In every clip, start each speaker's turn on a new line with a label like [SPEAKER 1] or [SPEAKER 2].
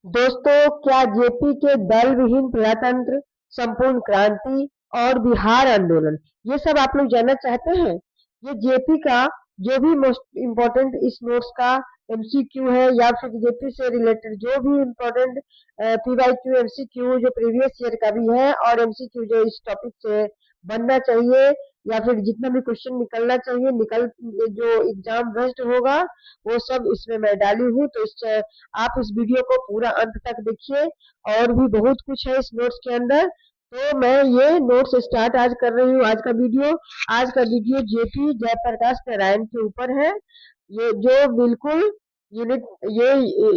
[SPEAKER 1] दोस्तों, क्या जेपी के दल विहीन प्रजातंत्र, संपूर्ण क्रांति और बिहार आंदोलन, ये सब आप लोग जानना चाहते हैं? ये जेपी का जो भी मोस्ट इम्पोर्टेंट इस नोट्स का एमसीक्यू है, या फिर जेपी से रिलेटेड जो भी इम्पोर्टेंट पीवाईक्यू एमसीक्यू जो प्रीवियस ईयर का भी है, और एमसीक्यू जो इस टॉपिक से बनना चाहिए, या फिर जितना भी क्वेश्चन निकलना चाहिए, जो एग्जाम बेस्ड होगा, वो सब इसमें मैं डाली हूँ। तो आप इस वीडियो को पूरा अंत तक देखिए, और भी बहुत कुछ है इस नोट्स के अंदर। तो मैं ये नोट्स स्टार्ट आज कर रही हूँ। आज का वीडियो जेपी जयप्रकाश नारायण के ऊपर है। ये जो बिल्कुल यूनिट ये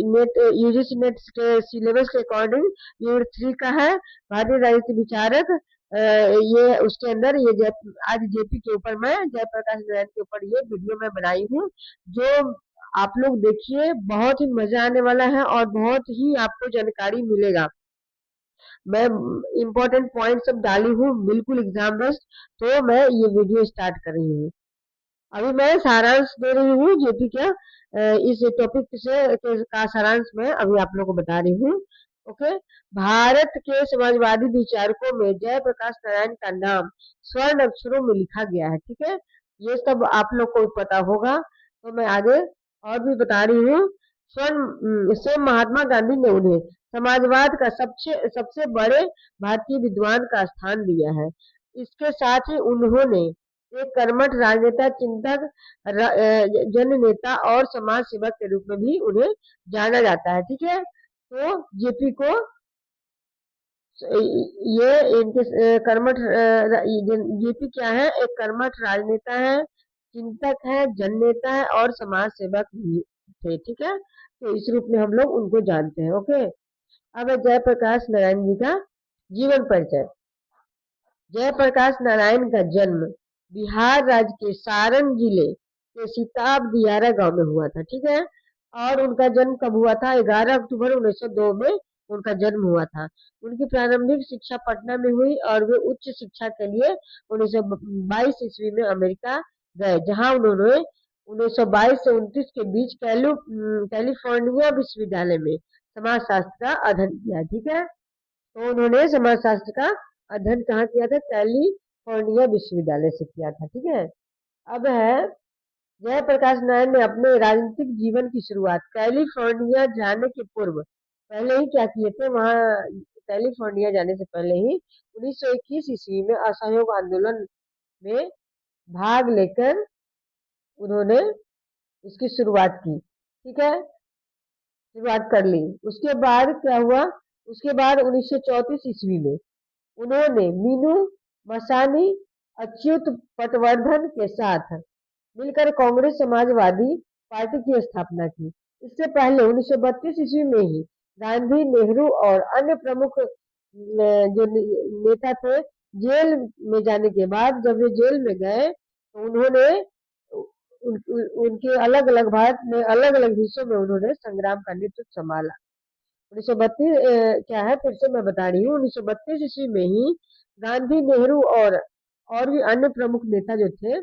[SPEAKER 1] नेट यूजीसी नेट के सिलेबस के अकॉर्डिंग यूनिट 3 का है, भारतीय राजनीति विचारक। ये उसके अंदर आज जेपी के ऊपर मैं जयप्रकाश नारायण के ऊपर ये वीडियो मैं बनाई हूँ, जो आप लोग देखिए, बहुत ही मजा आने वाला है और बहुत ही आपको जानकारी मिलेगा। मैं इम्पोर्टेंट पॉइंट सब डाली हूँ, बिल्कुल एग्जाम बेस्ड। तो मैं ये वीडियो स्टार्ट कर रही हूँ। अभी मैं सारांश दे रही हूँ जेपी का, इस टॉपिक से का सारांश मैं अभी आप लोगों को बता रही हूँ। ओके। भारत के समाजवादी विचारकों में जयप्रकाश नारायण का नाम स्वर्ण अक्षरों में लिखा गया है। ठीक है, ये सब आप लोग को पता होगा। तो मैं आगे और भी बता रही हूँ। स्वयं महात्मा गांधी ने उन्हें समाजवाद का सबसे सबसे बड़े भारतीय विद्वान का स्थान दिया है। इसके साथ ही उन्होंने एक कर्मठ राजनेता, चिंतक, जननेता और समाज सेवक के रूप में भी उन्हें जाना जाता है। ठीक है, तो जेपी को ये इनके कर्मठ जेपी क्या है, एक कर्मठ राजनेता है, चिंतक है, जननेता है और समाज सेवक भी थे। ठीक है, तो इस रूप में हम लोग उनको जानते हैं। ओके। अब है जयप्रकाश नारायण जी का जीवन परिचय। जयप्रकाश नारायण का जन्म बिहार राज्य के सारण जिले के सिताब दियारा गांव में हुआ था। ठीक है, और उनका जन्म कब हुआ था? 11 अक्टूबर 1902 में उनका जन्म हुआ था। उनकी प्रारंभिक शिक्षा पटना में हुई और वे उच्च शिक्षा के लिए 1922 ईस्वी में अमेरिका गए, जहां उन्होंने 1922 से 29 के बीच कैलिफोर्निया विश्वविद्यालय में समाजशास्त्र का अध्ययन किया। ठीक है, तो उन्होंने समाजशास्त्र का अध्ययन कहाँ किया था? कैलिफोर्निया विश्वविद्यालय से किया था। ठीक है, अब है जयप्रकाश नारायण ने अपने राजनीतिक जीवन की शुरुआत कैलिफोर्निया जाने के पूर्व पहले ही क्या किए थे? वहां कैलिफोर्निया जाने से पहले ही 1921 ईस्वी में असहयोग आंदोलन में भाग लेकर उन्होंने इसकी शुरुआत की। ठीक है, शुरुआत कर ली। उसके बाद क्या हुआ? उसके बाद 1934 ईस्वी में उन्होंने मीनू मसानी, अच्युत पटवर्धन के साथ मिलकर कांग्रेस समाजवादी पार्टी की स्थापना की। इससे पहले 1932 ईस्वी में ही गांधी, नेहरू और अन्य प्रमुख जो नेता थे, जेल में जाने के बाद जब वे जेल में गए, तो उन्होंने उनके अलग अलग भारत में अलग अलग हिस्सों में उन्होंने संग्राम का नेतृत्व संभाला। 1932 क्या है, फिर से मैं बता रही हूँ, 1932 ईस्वी में ही गांधी, नेहरू और भी अन्य प्रमुख नेता जो थे,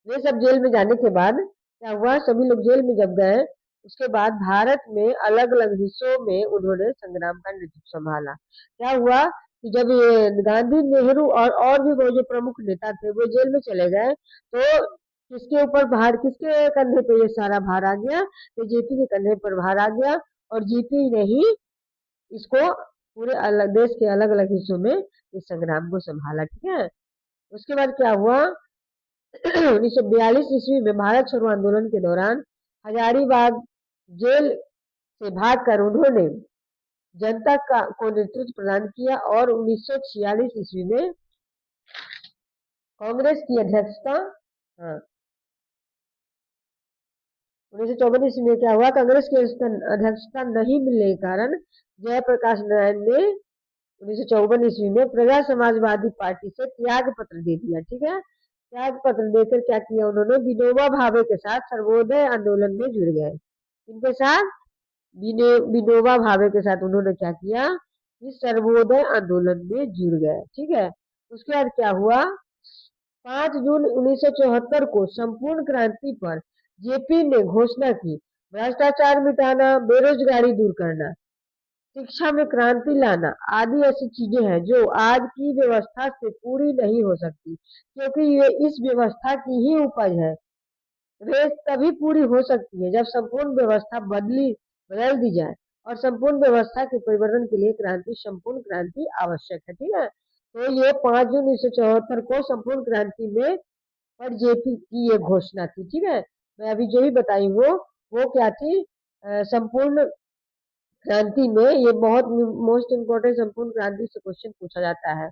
[SPEAKER 1] वे सब जेल में जाने के बाद क्या हुआ? सभी लोग जेल में जब गए, उसके बाद भारत में अलग अलग हिस्सों में उन्होंने संग्राम का नेतृत्व संभाला। क्या हुआ कि जब ये गांधी, नेहरू और भी वो जो प्रमुख नेता थे वो जेल में चले गए, तो किसके ऊपर भार, किसके कंधे पे ये सारा भार आ गया? तो जेपी के कंधे पर भार आ गया, और जेपी ने ही इसको पूरे अलग देश के अलग अलग हिस्सों में इस संग्राम को संभाला। ठीक है, उसके बाद क्या हुआ? 1942 ईस्वी में भारत छोड़ो आंदोलन के दौरान हजारीबाग जेल से भागकर उन्होंने जनता को नेतृत्व प्रदान किया, और 1946 ईस्वी में कांग्रेस की अध्यक्षता, हाँ, 1954 ईस्वी में क्या हुआ? कांग्रेस की अध्यक्षता नहीं मिलने के कारण जयप्रकाश नारायण ने 1954 ईस्वी में प्रजा समाजवादी पार्टी से त्याग पत्र दे दिया। ठीक है, त्याग पत्र देकर क्या किया उन्होंने? विनोबा भावे के साथ सर्वोदय आंदोलन में जुड़ गए। इनके साथ विनोबा भावे के साथ उन्होंने क्या किया? इस सर्वोदय आंदोलन में जुड़ गए। ठीक है, उसके बाद क्या हुआ? 5 जून 1974 को संपूर्ण क्रांति पर जेपी ने घोषणा की। भ्रष्टाचार मिटाना, बेरोजगारी दूर करना, शिक्षा में क्रांति लाना आदि ऐसी चीजें हैं जो आज की व्यवस्था से पूरी नहीं हो सकती, क्योंकि ये इस व्यवस्था की ही उपज है। वे तभी पूरी हो सकती है जब संपूर्ण व्यवस्था बदल दी जाए, और संपूर्ण व्यवस्था के परिवर्तन के लिए क्रांति, संपूर्ण क्रांति आवश्यक है। ठीक है, तो ये 5 जून 1974 को संपूर्ण क्रांति में पर जेपी की ये घोषणा थी। ठीक है, मैं अभी जो भी बताई वो क्या थी, संपूर्ण क्रांति में ये बहुत मोस्ट इम्पोर्टेंट, संपूर्ण क्रांति से क्वेश्चन पूछा जाता है,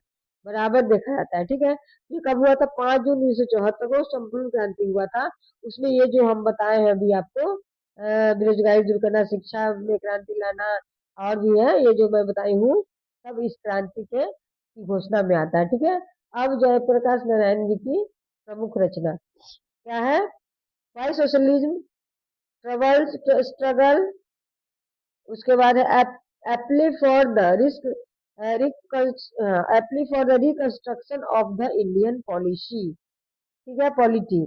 [SPEAKER 1] बराबर देखा जाता है। ठीक है, ये कब हुआ था? 5 जून 1974 को संपूर्ण क्रांति हुआ था। उसमें ये जो हम बताए हैं अभी आपको, बेरोजगारी दूर करना, शिक्षा में क्रांति लाना, और भी है ये जो मैं बताई हूँ, सब इस क्रांति के की घोषणा में आता है। ठीक है, अब जयप्रकाश नारायण जी की प्रमुख रचना क्या है? वाई सोशलिज्म, स्ट्रगल, उसके बाद है a plea for the risk a plea for the reconstruction of the Indian policy. ठीक है, polity,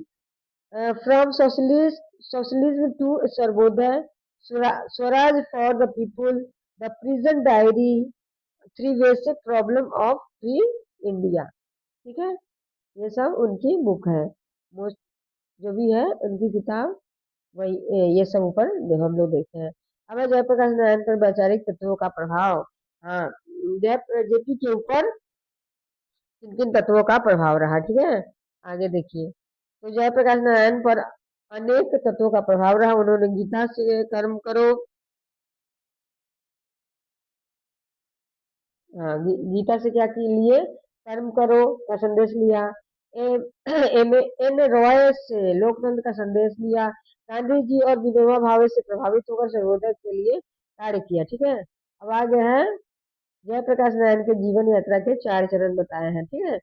[SPEAKER 1] from socialism to Sarvodaya, Swaraj for the people, the prison diary, three basic problem of free India. ठीक है, ये सब उनकी बुक है, मोस्ट जो भी है उनकी किताब, वही ये सब ऊपर हम लोग देखे हैं। अब है जयप्रकाश नारायण पर वैचारिक तत्वों का प्रभाव। हाँ, जेपी के ऊपर किन किन तत्वों का प्रभाव रहा। ठीक है, आगे देखिए, तो जयप्रकाश नारायण पर अनेक तत्वों का प्रभाव रहा। उन्होंने गीता से कर्म करो, हाँ, गीता से क्या की लिए? कर्म करो का संदेश लिया। एन रॉय से लोकतंत्र का संदेश लिया। गांधी जी और विनोबा भावे से प्रभावित होकर सर्वोदय के लिए कार्य किया। ठीक है, अब आगे है जयप्रकाश नारायण के जीवन यात्रा के 4 चरण बताए हैं। ठीक है,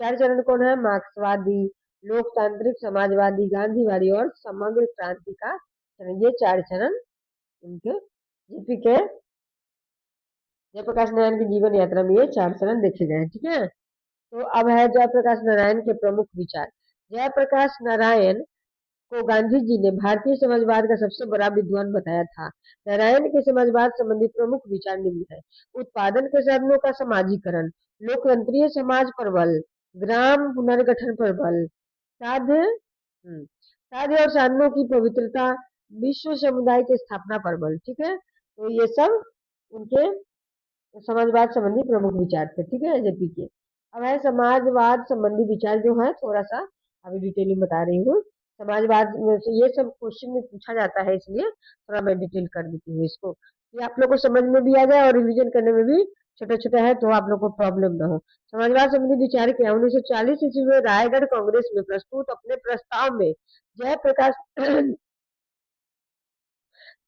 [SPEAKER 1] 4 चरण कौन है? मार्क्सवादी, लोकतांत्रिक, समाजवादी, गांधीवादी और समग्र क्रांति का चरण। ये 4 चरण उनके जेपी के जयप्रकाश नारायण की जीवन यात्रा में ये 4 चरण देखे गए हैं। ठीक है, तो अब है जयप्रकाश नारायण के प्रमुख विचार। जयप्रकाश नारायण को गांधी जी ने भारतीय समाजवाद का सबसे बड़ा विद्वान बताया था। नारायण के समाजवाद संबंधी प्रमुख विचार निम्न है: उत्पादन के साधनों का समाजीकरण, लोकतंत्रीय समाज पर बल, ग्राम पुनर्गठन पर बल, साध्य साध्य और साधनों की पवित्रता, विश्व समुदाय की स्थापना पर बल। ठीक है, तो ये सब उनके समाजवाद संबंधी प्रमुख विचार थे। ठीक है, जेपी के। अब है समाजवाद संबंधी विचार जो है, थोड़ा सा अभी डिटेलिंग बता रही हूँ। समाजवाद में से ये सब क्वेश्चन में पूछा जाता है, इसलिए थोड़ा मैं डिटेल कर देती हूँ इसको, कि आप लोग को समझ में भी आ जाए और रिवीजन करने में भी छोटा छोटा है, तो आप लोग को प्रॉब्लम ना हो। समाजवाद संबंधी विचार क्या? 1940 ईस्वी में रायगढ़ कांग्रेस में प्रस्तुत अपने प्रस्ताव में जयप्रकाश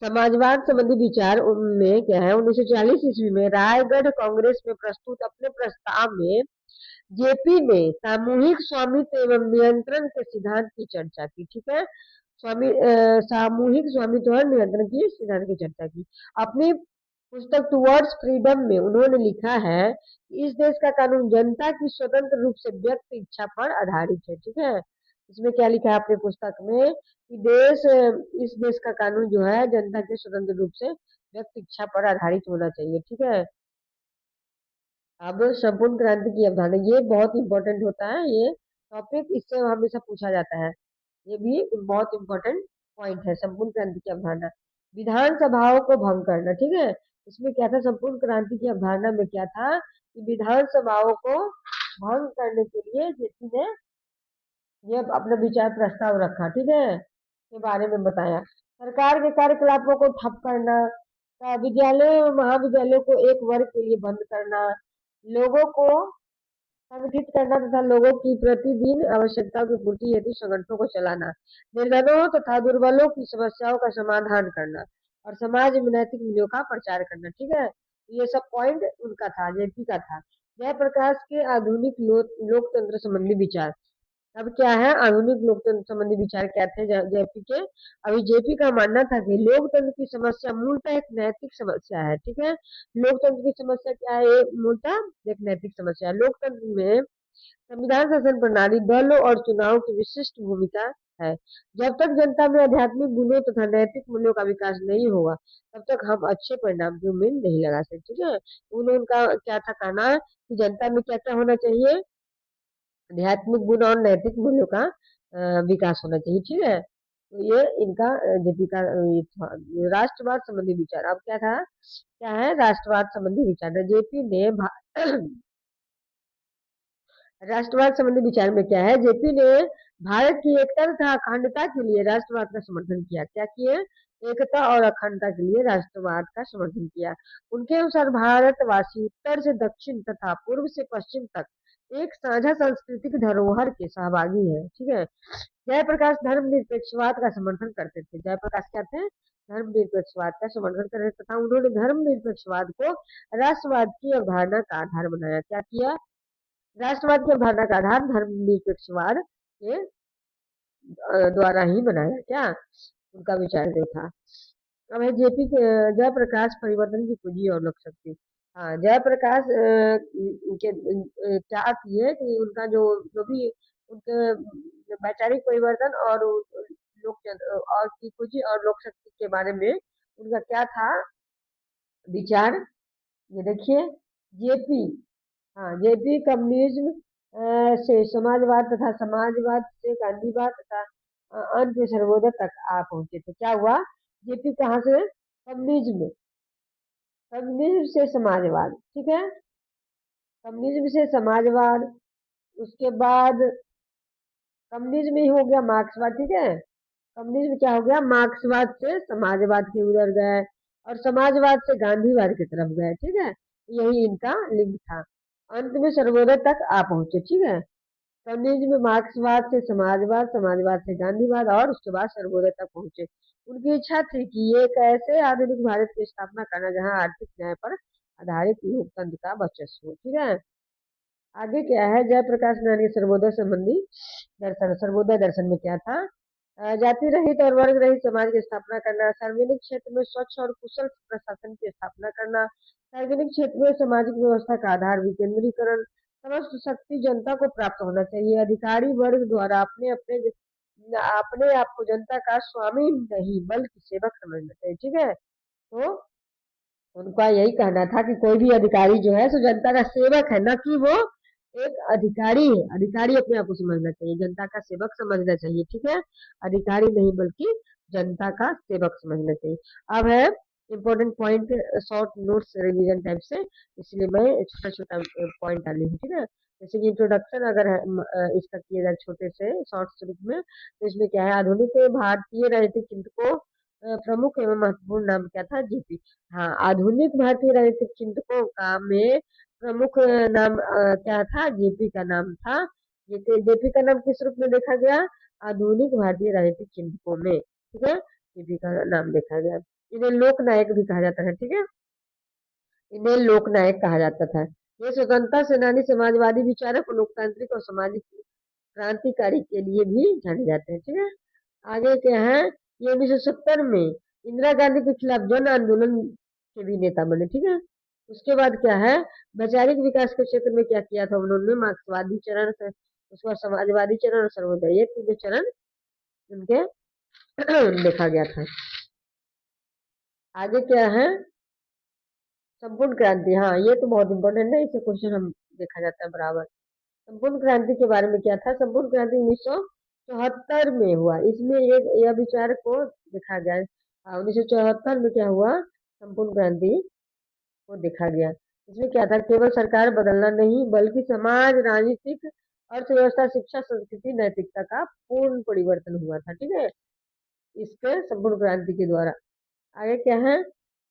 [SPEAKER 1] समाजवाद संबंधी विचार में क्या है? 1940 ईस्वी में रायगढ़ कांग्रेस में प्रस्तुत अपने प्रस्ताव में जेपी ने सामूहिक स्वामित्व एवं नियंत्रण के सिद्धांत की चर्चा की। ठीक है, सामूहिक स्वामित्व और नियंत्रण की सिद्धांत की चर्चा की। अपनी पुस्तक टुवर्ड्स फ्रीडम में उन्होंने लिखा है कि इस देश का कानून जनता की स्वतंत्र रूप से व्यक्त इच्छा पर आधारित है। ठीक है, इसमें क्या लिखा है अपने पुस्तक में कि इस देश का कानून जो है जनता के स्वतंत्र रूप से व्यक्त इच्छा पर आधारित होना चाहिए। ठीक है, अब संपूर्ण क्रांति की अवधारणा, ये बहुत इंपॉर्टेंट होता है ये टॉपिक, इससे हमेशा पूछा जाता है, ये भी बहुत इंपॉर्टेंट पॉइंट है। संपूर्ण क्रांति की अवधारणा, विधानसभाओं को भंग करना। ठीक है, इसमें क्या था? संपूर्ण क्रांति की अवधारणा में क्या था कि विधानसभाओं को भंग करने के लिए जेपी ने ये अपना विचार प्रस्ताव रखा। ठीक है, के बारे में बताया। सरकार के कार्यकलापों को ठप करना, विद्यालय महाविद्यालयों को एक वर्ग के लिए बंद करना, लोगों को संगठित करना तथा लोगों की प्रतिदिन आवश्यकताओं की पूर्ति हेतु संगठनों को चलाना, निर्धनों तथा दुर्बलों की समस्याओं का समाधान करना और समाज में नैतिक मूल्यों का प्रचार करना। ठीक है, ये सब पॉइंट उनका था, जेपी का था। जयप्रकाश के आधुनिक लोकतंत्र संबंधी विचार। अब क्या है? आधुनिक लोकतंत्र संबंधी विचार क्या थे जेपी के? अभी जेपी का मानना था कि लोकतंत्र की समस्या मूलतः एक नैतिक समस्या है। ठीक है, लोकतंत्र की समस्या क्या है? मूलतः एक नैतिक समस्या है। लोकतंत्र में संविधान शासन प्रणाली, दलों और चुनाव की विशिष्ट भूमिका है। जब तक जनता में आध्यात्मिक गुणों तथा नैतिक मूल्यों का विकास नहीं होगा, तब तक हम अच्छे परिणाम की उम्मीद नहीं लगा सकते। ठीक है, उन्होंने उनका क्या था कहना कि जनता में क्या क्या होना चाहिए, आध्यात्मिक गुण और नैतिक मूल्यों का विकास होना चाहिए। ठीक है, तो ये इनका जेपी का ये था, राष्ट्रवाद संबंधी विचार। अब क्या था, क्या है राष्ट्रवाद संबंधी विचार, जेपी ने राष्ट्रवाद संबंधी विचार में क्या है, जेपी ने भारत की एकता तथा अखंडता के लिए राष्ट्रवाद का समर्थन किया। क्या किए, एकता और अखंडता के लिए राष्ट्रवाद का समर्थन किया। उनके अनुसार भारतवासी उत्तर से दक्षिण तथा पूर्व से पश्चिम तक एक साझा सांस्कृतिक धरोहर के सहभागी है। ठीक है, जयप्रकाश धर्मनिरपेक्षवाद का समर्थन करते थे। जयप्रकाश क्या थे, धर्मनिरपेक्षवाद का समर्थन कर रहे तथा उन्होंने धर्मनिरपेक्षवाद को राष्ट्रवाद की अवधारणा का आधार बनाया। क्या किया, राष्ट्रवाद की अवधारणा का आधार धर्मनिरपेक्षवाद के द्वारा ही बनाया। क्या उनका विचार जो था। अब है जेपी के जयप्रकाश परिवर्तन की पूंजी और लोक शक्ति। हाँ, जयप्रकाश के क्या किए कि उनका जो जो भी उनके वैचारिक परिवर्तन और लोक और की पूंजी और लोक शक्ति के बारे में उनका क्या था विचार, ये देखिए। जेपी, हाँ, जेपी कम्युनिज्म से समाजवाद तथा समाजवाद से गांधीवाद तथा अंत में सर्वोदय तक आ पहुंचे थे। क्या हुआ, जेपी कहाँ से, कम्युनिज्म, कम्युनिज्म से समाजवाद। ठीक है, कम्युनिज्म से समाजवाद, उसके बाद कम्युनिज्म ही हो गया मार्क्सवाद। ठीक है, कम्युनिज्म क्या हो गया, मार्क्सवाद से समाजवाद के उधर गए और समाजवाद से गांधीवाद की तरफ गए। ठीक है, यही इनका लिंक था। अंत में सर्वोदय तक आ पहुंचे। ठीक है, कम्युनिज्म मार्क्सवाद से समाजवाद, समाजवाद से गांधीवाद और उसके बाद सर्वोदय तक पहुंचे। उनकी इच्छा थी कि ये एक ऐसे आधुनिक भारत की स्थापना करना जहां आर्थिक न्याय पर आधारित लोकतंत्र का वर्चस्व हो। ठीक है, आगे क्या है, जयप्रकाश नारायण सर्वोदय संबंधी दर्शन। सर्वोदय दर्शन में क्या था, जाति रहित और वर्ग रहित समाज की स्थापना करना, सार्वजनिक क्षेत्र में स्वच्छ और कुशल प्रशासन की स्थापना करना, सार्वजनिक क्षेत्र में सामाजिक व्यवस्था का आधार विकेंद्रीकरण, समस्त शक्ति जनता को प्राप्त होना चाहिए, अधिकारी वर्ग द्वारा अपने अपने अपने आप को जनता का स्वामी नहीं बल्कि सेवक समझना चाहिए। ठीक है, तो उनका यही कहना था कि कोई भी अधिकारी जो है सो जनता का सेवक है, न कि वो एक अधिकारी है। अधिकारी अपने आप को समझना चाहिए, जनता का सेवक समझना चाहिए। ठीक है, अधिकारी नहीं बल्कि जनता का सेवक समझना चाहिए। अब है important point, short notes revision type से, इसलिए मैं छोटा छोटा पॉइंट डाली हूँ। ठीक है, जैसे कि इंट्रोडक्शन अगर इसका किया जाए छोटे से शॉर्ट रूप में, तो इसमें क्या है, आधुनिक भारतीय राजनीतिक चिंतकों को प्रमुख एवं महत्वपूर्ण नाम क्या था, जेपी। हाँ, आधुनिक भारतीय राजनीतिक चिंतकों का में प्रमुख नाम क्या था, जेपी का नाम था। जेपी का नाम किस रूप में देखा गया, आधुनिक भारतीय राजनीतिक चिंतकों में। ठीक है, जेपी का नाम देखा गया। इन्हें लोक नायक भी कहा जाता है। ठीक है, इन्हें लोक नायक कहा जाता था। ये स्वतंत्रता सेनानी, समाजवादी विचारक और लोकतांत्रिक और सामाजिक क्रांतिकारी के लिए भी जाने जाते हैं। ठीक है, आगे क्या है, ये 1970 में इंदिरा गांधी के खिलाफ जन आंदोलन के भी नेता बने। ठीक है, उसके बाद क्या है, वैचारिक विकास के क्षेत्र में क्या किया था उन्होंने, मार्क्सवादी चरण, उसके बाद समाजवादी चरण और सर्वोदय, ये तीनों चरण उनके देखा गया था। आगे क्या है, संपूर्ण क्रांति। हाँ, ये तो बहुत इंपॉर्टेंट है, इसे क्वेश्चन हम देखा जाता है बराबर। संपूर्ण क्रांति के बारे में क्या था, संपूर्ण क्रांति 1974 में हुआ। इसमें एक यह विचार को देखा गया। 1974 में क्या हुआ, संपूर्ण क्रांति को देखा गया। इसमें क्या था, केवल सरकार बदलना नहीं बल्कि समाज, राजनीतिक, अर्थव्यवस्था, शिक्षा, संस्कृति, नैतिकता का पूर्ण परिवर्तन हुआ था। ठीक है, इसके संपूर्ण क्रांति के द्वारा। आगे क्या है,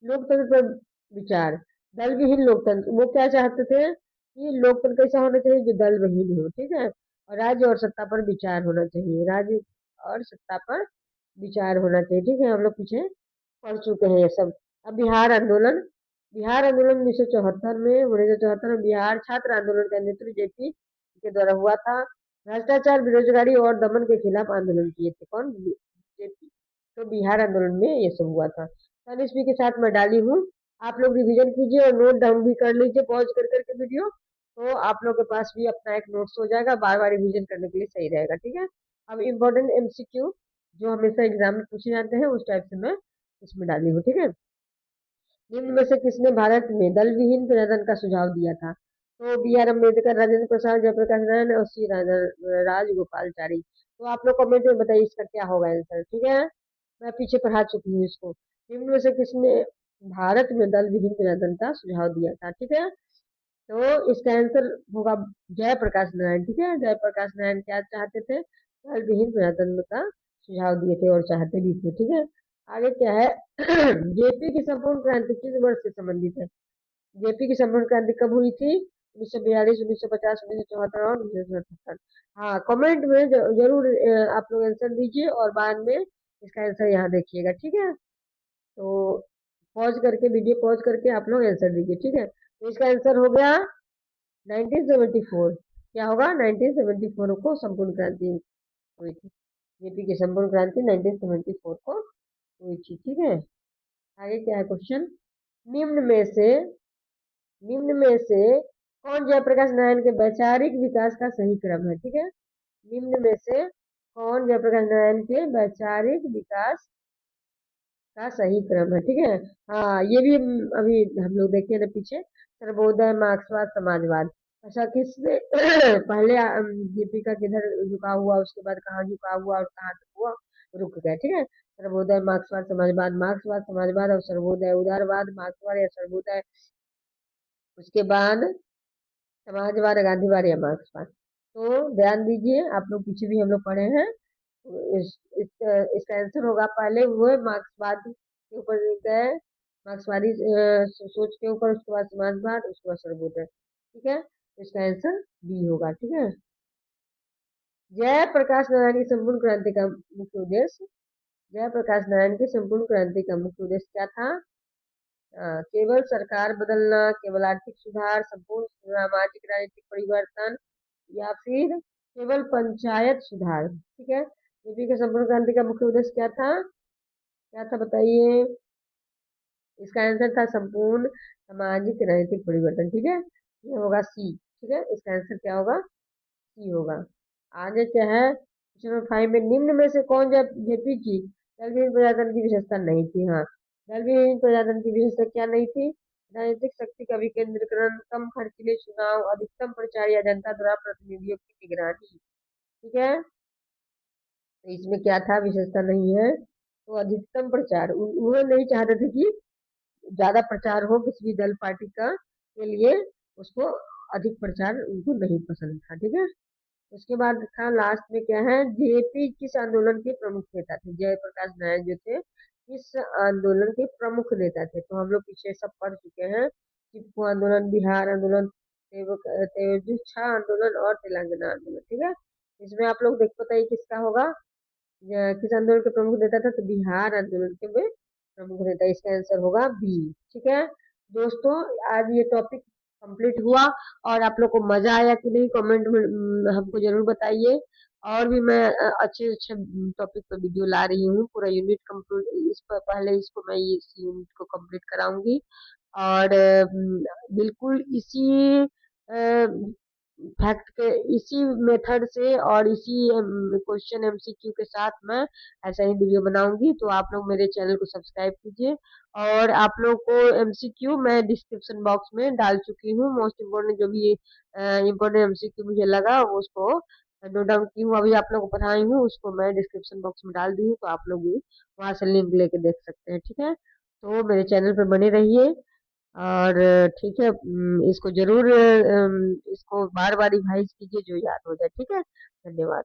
[SPEAKER 1] लोकतंत्र पर विचार, दल विहीन लोकतंत्र। वो क्या चाहते थे कि लोकतंत्र कैसा होना चाहिए, जो दल विहीन हो। ठीक है, और राज्य और सत्ता पर विचार होना चाहिए, राज्य और सत्ता पर विचार होना चाहिए। ठीक है, हम लोग पीछे पढ़ चुके हैं ये सब। अब बिहार आंदोलन, बिहार आंदोलन 1974 में, 1974 में बिहार छात्र आंदोलन का नेतृत्व जेपी के द्वारा हुआ था। भ्रष्टाचार, बेरोजगारी और दमन के खिलाफ आंदोलन किए थे कौन, जेपी। तो बिहार आंदोलन में ये सब हुआ था। सन ईस्वी के साथ मैं डाली हूँ, आप लोग रिवीजन कीजिए और नोट डाउन भी कर लीजिए पॉज कर करके वीडियो, तो आप लोग के पास भी अपना एक नोट्स हो जाएगा, बार बार रिवीजन करने के लिए सही रहेगा। ठीक है, अब इम्पोर्टेंट एमसीक्यू जो हमेशा एग्जाम में पूछे जाते हैं उस टाइप से मैं इसमें डाली हूँ, ठीक है। निम्न में से किसने भारत में दल विहीन प्रजातंत्र का सुझाव दिया था? तो बी आर अम्बेडकर, राजेंद्र प्रसाद, जयप्रकाश नारायण और सी राजगोपालचारी। तो आप लोग कमेंट में बताइए इसका क्या होगा आंसर, ठीक है। मैं पीछे पढ़ा चुकी हूँ इसको। निम्न में से किसने भारत में दल विहीन प्रजातंत्र का सुझाव दिया था, ठीक है। तो इसका आंसर होगा जयप्रकाश नारायण, ठीक है। जयप्रकाश नारायण क्या चाहते थे? दल विहीन प्रजातंत्र का सुझाव दिए थे और चाहते भी थे, ठीक है। आगे क्या है? जेपी की संपूर्ण क्रांति किस वर्ष से संबंधित है? जेपी की संपूर्ण क्रांति कब हुई थी? 1942, 1950, 1974 और 1977। हाँ, कमेंट में जरूर आप लोग आंसर दीजिए और बाद में इसका आंसर यहाँ देखिएगा, ठीक है। तो पॉज करके, वीडियो पॉज करके आप लोग आंसर दीजिए, ठीक है। तो इसका आंसर हो गया 1974। क्या होगा? 1974 को संपूर्ण क्रांति हुई थी। जेपी की संपूर्ण क्रांति 1974 को हुई थी, ठीक है। आगे क्या है क्वेश्चन? निम्न में से निम्न में से कौन जयप्रकाश नारायण के वैचारिक विकास का सही क्रम है, ठीक है। निम्न में से कौन जयप्रकाश नारायण के वैचारिक विकास का सही क्रम है, ठीक है। हाँ, ये भी अभी हम लोग देखे ना पीछे, सर्वोदय, मार्क्सवाद, समाजवाद। अच्छा, किसने पहले जेपी का किधर झुका हुआ, उसके बाद कहाँ झुका हुआ और कहाँ तक हुआ, रुक गया, ठीक है। सर्वोदय, मार्क्सवाद, समाजवाद, मार्क्सवाद, समाजवाद और सर्वोदय, उदारवाद, मार्क्सवाद या सर्वोदय, उसके बाद समाजवाद, गांधीवाद या मार्क्सवाद। तो ध्यान दीजिए, आप लोग पीछे भी हम लोग पढ़े हैं। इसका आंसर होगा पहले वो मार्क्सवाद के ऊपर गए, मार्क्सवादी सोच के ऊपर, उसके बाद समाजवाद, उसके बाद सर्वोदय, ठीक है। तो इसका आंसर बी होगा, ठीक है। जयप्रकाश नारायण की संपूर्ण क्रांति का मुख्य उद्देश्य, जयप्रकाश नारायण की संपूर्ण क्रांति का मुख्य उद्देश्य क्या था? केवल सरकार बदलना, केवल आर्थिक सुधार, संपूर्ण सामाजिक राजनीतिक परिवर्तन या फिर केवल पंचायत सुधार, ठीक है। यूपी के संपूर्ण क्रांति का मुख्य उद्देश्य क्या था? क्या था बताइए? इसका आंसर था संपूर्ण सामाजिक राजनीतिक परिवर्तन, ठीक है। ये होगा सी, ठीक है। इसका आंसर क्या होगा? सी होगा। आगे क्या है? क्वेश्चन नंबर 5 में निम्न में से कौन जेपी की दलवीर प्रजातंत्र की विशेषता नहीं थी? हाँ, दलवीर प्रजातंत्र की विशेषता क्या नहीं थी? राजनीतिक शक्ति का विकेंद्रीकरण, कम खर्चीले चुनाव, अधिकतम प्रचार या जनता द्वारा प्रतिनिधियों की निगरानी, ठीक है। तो इसमें क्या था? विशेषता नहीं है तो अधिकतम प्रचार, वो नहीं चाहते थे कि ज्यादा प्रचार हो किसी भी दल पार्टी का, के लिए उसको अधिक प्रचार उनको नहीं पसंद था, ठीक है। उसके बाद था लास्ट में क्या है? जेपी किस आंदोलन के प्रमुख नेता थे? जयप्रकाश नारायण जो थे किस आंदोलन के प्रमुख नेता थे? तो हम लोग पीछे सब पढ़ चुके हैं। चिपको आंदोलन, बिहार आंदोलन, तेजुछा आंदोलन और तेलंगाना आंदोलन, ठीक है। इसमें आप लोग देख बताइए किसका होगा, किस आंदोलन के प्रमुख नेता था? तो बिहार आंदोलन के में प्रमुख नेता, इसका आंसर होगा बी, ठीक है। दोस्तों, आज ये टॉपिक कंप्लीट हुआ और आप लोग को मजा आया कि नहीं, कमेंट में हमको जरूर बताइए। और भी मैं अच्छे अच्छे टॉपिक पर वीडियो ला रही हूँ, पूरा यूनिट कंप्लीट इस पर, पहले इसको मैं इस यूनिट को कंप्लीट कराऊंगी और बिल्कुल इसी फैक्ट के, इसी मेथड से और इसी क्वेश्चन एमसीक्यू के साथ मैं ऐसा ही वीडियो बनाऊंगी। तो आप लोग मेरे चैनल को सब्सक्राइब कीजिए और आप लोग को एमसीक्यू मैं डिस्क्रिप्शन बॉक्स में डाल चुकी हूँ। मोस्ट इम्पोर्टेंट जो भी इम्पोर्टेंट एमसीक्यू मुझे लगा वो उसको नोट डाउन की हूँ, अभी आप लोग को पढ़ाई हूँ, उसको मैं डिस्क्रिप्शन बॉक्स में डाल दी हूँ, तो आप लोग भी वहां से लिंक लेके देख सकते हैं, ठीक है। तो मेरे चैनल पर बने रहिए और ठीक है, इसको जरूर इसको बार बार रिवाइज कीजिए जो याद हो जाए, ठीक है। धन्यवाद।